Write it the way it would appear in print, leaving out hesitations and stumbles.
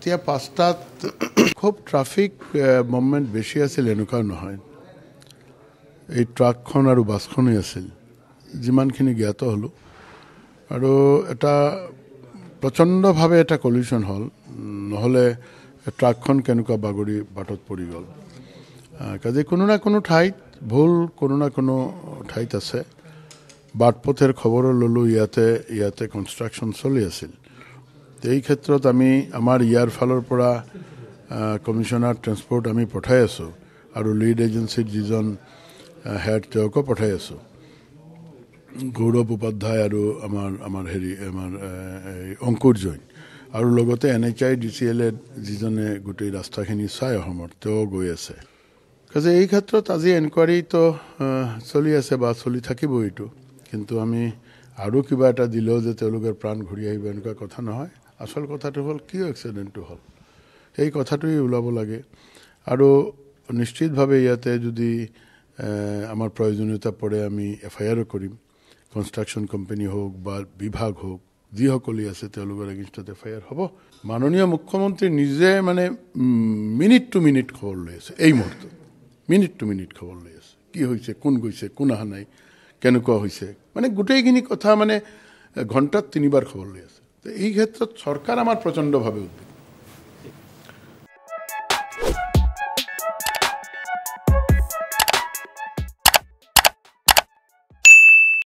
এতিয়া 5টাত খুব traffic movement বেছি আছিল এনেকুৱা নহয় এই ট্ৰাকখন আৰু বাছখনেই আছিল যিমানখিনি জ্ঞাত হ'লো আৰু এটা প্ৰচণ্ডভাৱে এটা কলিউশ্যন হ'ল নহ'লে ট্ৰাকখন কেনেকুৱা বাগৰি বাটত পৰি গ'ল কাজে কোনো না কোনো ঠাইত ভুল কোনো না কোনো ঠাইত আছে বাটপথেৰ খবৰ ল'লোঁ ইয়াতে কনষ্ট্ৰাকশ্যন চলি আছিল এই ক্ষেত্ৰত আমি আমাৰ ইয়াৰ ফালৰ পৰা কমিশনাৰ ট্ৰেন্সপৰ্ট আমি পঠাই আছোঁ আৰু লিড এজেঞ্চিৰ যিজন হেড তেওঁকো পঠাই আছোঁ গৌৰৱ উপাধ্যায় আৰু আমাৰ অংকুৰ জৈন আৰু লগতে NHIDCL যিজনে গোটেই ৰাস্তাখিনি চাই অসমত তেওঁ গৈ আছে কাজে এই ক্ষেত্ৰত আজি এনকুৱাৰীটো চলি আছে বা চলি থাকিব এইটো কিন্তু আমি আৰু কিবা এটা দিলেও যে তেওঁলোকৰ প্ৰাণ ঘূৰি আহিব এনেকুৱা কথা নহয় আসল কথাটো হ'ল কিয় এক্সিডেণ্টটো হ'ল এই কথাটোই ওলাব লাগে আৰু নিশ্চিতভাৱে ইয়াতে যদি আমাৰ প্ৰয়োজনীয়তা পৰে আমি FIR কৰিম কনষ্ট্ৰাকশ্যন কোম্পানী হোক বা বিভাগ হোক যিসকলে আছে তেওঁলোকৰ এগেইনষ্টত FIR হ'ব মাননীয় মুখ্যমন্ত্ৰী নিজে মানে মিনিট টু মিনিট খবৰ লৈ আছে এই মুহূৰ্তত মিনিট টু মিনিট খবৰ লৈ আছে কি হৈছে কোন গৈছে কোন অহা নাই কেনেকুৱা হৈছে মানে গোটেইখিনি কথা মানে ঘণ্টাত 3বাৰ খবৰ লৈ আছে এই ক্ষেত্ৰত চৰকাৰ আমাৰ প্ৰচণ্ডভাৱে উদ্বিগ্ন